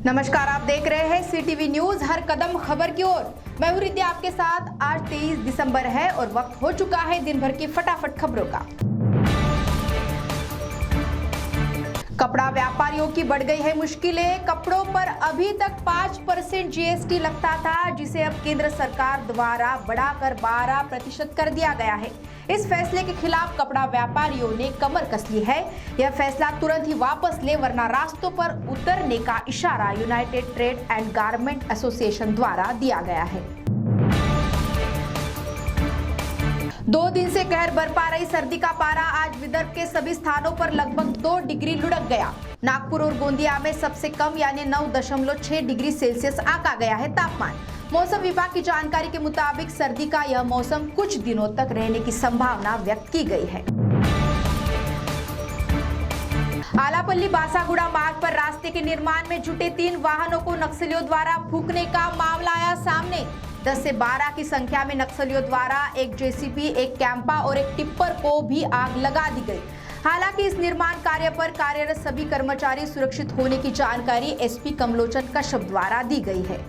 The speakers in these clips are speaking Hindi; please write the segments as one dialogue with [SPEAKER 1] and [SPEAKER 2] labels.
[SPEAKER 1] नमस्कार, आप देख रहे हैं CTV न्यूज, हर कदम खबर की ओर। मैं हूं रिद्या आपके साथ। आज 23 दिसंबर है और वक्त हो चुका है दिन भर की फटाफट खबरों का। कपड़ा व्यापारियों की बढ़ गई है मुश्किलें। कपड़ों पर अभी तक 5% GST लगता था, जिसे अब केंद्र सरकार द्वारा बढ़ाकर 12% कर दिया गया है। इस फैसले के खिलाफ कपड़ा व्यापारियों ने कमर कस ली है। यह फैसला तुरंत ही वापस ले, वरना रास्तों पर उतरने का इशारा United trade and garment association द्वारा दिया गया है। 2 दिन से कहर बरपा रही सर्दी का पारा आज विदर्भ के सभी स्थानों पर लगभग 2 डिग्री लुढ़क गया। नागपुर और गोंदिया में सबसे कम यानी 9.6 डिग्री सेल्सियस आंका गया है तापमान। मौसम विभाग की जानकारी के मुताबिक सर्दी का यह मौसम कुछ दिनों तक रहने की संभावना व्यक्त की गई है। आलापल्ली बासागुड़ा मार्ग पर रास्ते के निर्माण में जुटे 3 वाहनों को नक्सलियों द्वारा फूंकने का मामला आया सामने। 10 से 12 की संख्या में नक्सलियों द्वारा एक JCB, एक कैंपा और एक टिप्पर को भी आग लगा दी गई। हालांकि इस निर्माण कार्य पर कार्यरत सभी कर्मचारी सुरक्षित होने की जानकारी SP कमलोचन कश्यप द्वारा दी गई है।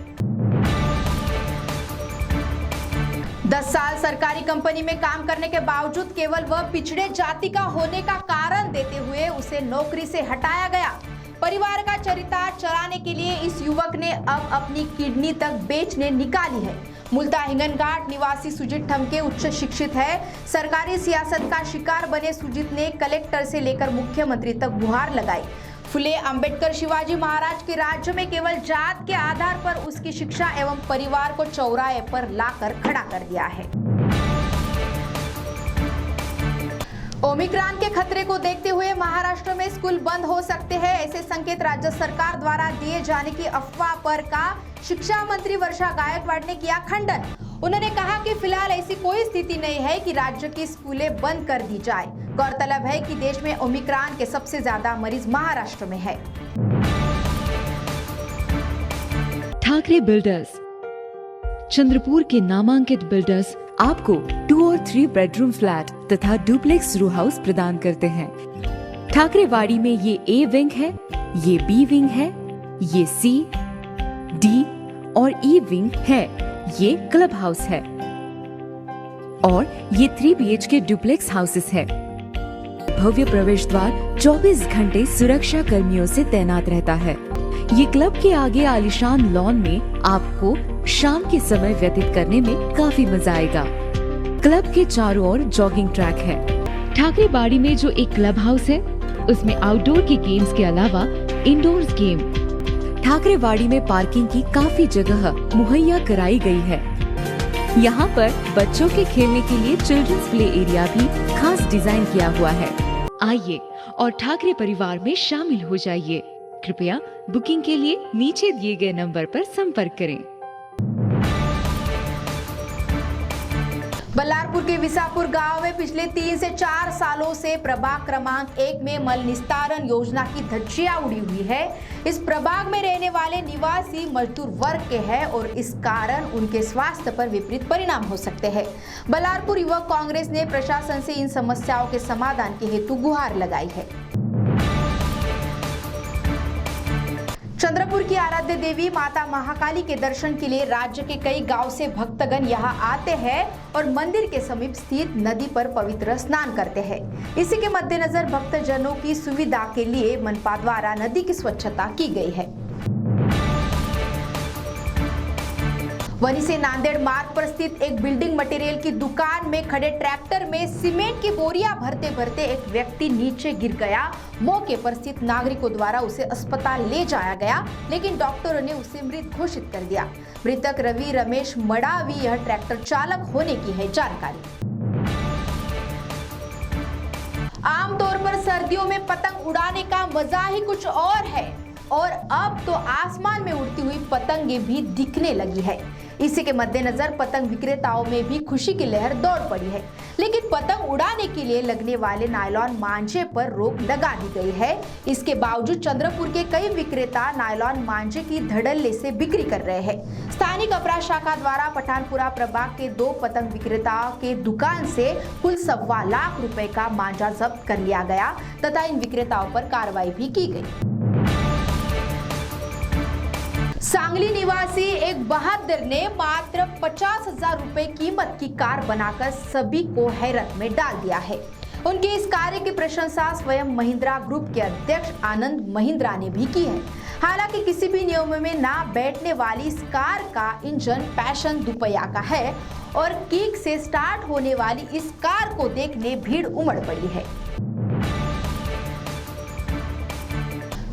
[SPEAKER 1] 10 साल सरकारी कंपनी में काम करने के बावजूद केवल वह पिछड़े जाति का होने का कारण देते हुए उसे नौकरी से हटाया गया। परिवार का चरितार्थ चलाने के लिए इस युवक ने अब अपनी किडनी तक बेचने निकाली है। मूलतः हिंगनघाट निवासी सुजीत ठमके उच्च शिक्षित है। सरकारी सियासत का शिकार बने सुजीत ने कलेक्टर से लेकर मुख्यमंत्री तक गुहार लगाई। फुले अंबेडकर शिवाजी महाराज के राज्य में केवल जात के आधार पर उसकी शिक्षा एवं परिवार को चौराहे पर लाकर खड़ा कर दिया है। ओमिक्रॉन के खतरे को देखते हुए महाराष्ट्र में स्कूल बंद हो सकते हैं, ऐसे संकेत राज्य सरकार द्वारा दिए जाने की अफवाह पर का शिक्षा मंत्री वर्षा गायकवाड़ ने किया खंडन। उन्होंने कहा कि फिलहाल ऐसी कोई स्थिति नहीं है कि राज्य की स्कूलें बंद कर दी जाए। गौरतलब है कि देश में ओमिक्रॉन के सबसे ज्यादा मरीज महाराष्ट्र में है।
[SPEAKER 2] ठाकरे बिल्डर्स, चंद्रपुर के नामांकित बिल्डर्स आपको 2 और 3 बेडरूम फ्लैट तथा डुप्लेक्स रो हाउस प्रदान करते हैं। ठाकरेवाड़ी में ये A विंग है, ये B विंग है, ये C, D और E विंग है, ये क्लब हाउस है और ये 3 BHK डुप्लेक्स हाउसेस है। भव्य प्रवेश द्वार 24 घंटे सुरक्षा कर्मियों से तैनात रहता है। ये क्लब के आगे आलीशान लॉन में आपको शाम के समय व्यतीत करने में काफी मजा आएगा। क्लब के चारों ओर जॉगिंग ट्रैक है। ठाकरेबाड़ी में जो एक क्लब हाउस है उसमें आउटडोर के गेम्स के अलावा इंडोर्स गेम। ठाकरेबाड़ी में पार्किंग की काफी जगह मुहैया कराई गई है। यहाँ पर बच्चों के खेलने के लिए चिल्ड्रंस प्ले एरिया भी खास डिजाइन किया हुआ है। आइए और ठाकरे परिवार में शामिल हो जाइए। कृपया बुकिंग के लिए नीचे दिए गए नंबर पर संपर्क करें।
[SPEAKER 1] बल्लारपुर के विसापुर गांव में पिछले 3 से 4 सालों से प्रभाग क्रमांक 1 में मल निस्तारण योजना की धज्जियां उड़ी हुई है। इस प्रभाग में रहने वाले निवासी मजदूर वर्ग के हैं और इस कारण उनके स्वास्थ्य पर विपरीत परिणाम हो सकते हैं। बल्लारपुर युवक कांग्रेस ने प्रशासन से इन समस्याओं के समाधान के हेतु गुहार लगाई है। चंद्रपुर की आराध्य देवी माता महाकाली के दर्शन के लिए राज्य के कई गांव से भक्तगण यहां आते हैं और मंदिर के समीप स्थित नदी पर पवित्र स्नान करते हैं। इसी के मद्देनजर भक्तजनों की सुविधा के लिए मनपा द्वारा नदी की स्वच्छता की गई है। वनी से नांदेड़ मार्ग पर स्थित एक बिल्डिंग मटेरियल की दुकान में खड़े ट्रैक्टर में सीमेंट की बोरियां भरते भरते एक व्यक्ति नीचे गिर गया। मौके पर स्थित नागरिकों द्वारा उसे अस्पताल ले जाया गया, लेकिन डॉक्टरों ने उसे मृत घोषित कर दिया। मृतक रवि रमेश मड़ावी यह ट्रैक्टर चालक होने की है जानकारी। आमतौर पर सर्दियों में पतंग उड़ाने का मजा ही कुछ और है और अब तो आसमान में उड़ती हुई पतंगें भी दिखने लगी है। इसी के मद्देनजर पतंग विक्रेताओं में भी खुशी की लहर दौड़ पड़ी है, लेकिन पतंग उड़ाने के लिए लगने वाले नायलॉन मांझे पर रोक लगा दी गई है। इसके बावजूद चंद्रपुर के कई विक्रेता नायलॉन मांझे की धड़ल्ले से बिक्री कर रहे हैं। स्थानिक अपराध शाखा द्वारा पठानपुरा प्रभाग के 2 पतंग विक्रेताओं के दुकान से कुल 1.25 लाख रुपए का मांझा जब्त कर लिया गया तथा इन विक्रेताओं पर कार्रवाई भी की गई। सांगली निवासी एक बहादुर ने मात्र 50,000 रुपए कीमत की कार बनाकर सभी को हैरत में डाल दिया है। उनके इस कार्य की प्रशंसा स्वयं महिंद्रा ग्रुप के अध्यक्ष आनंद महिंद्रा ने भी की है। हालांकि किसी भी नियम में ना बैठने वाली इस कार का इंजन पैशन दुपहिया का है और किक से स्टार्ट होने वाली इस कार को देखने भीड़ उमड़ पड़ी है।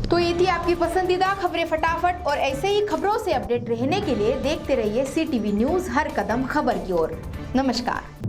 [SPEAKER 1] तो ये थी आपकी पसंदीदा खबरें फटाफट, और ऐसे ही खबरों से अपडेट रहने के लिए देखते रहिए CTV न्यूज़, हर कदम खबर की ओर। नमस्कार।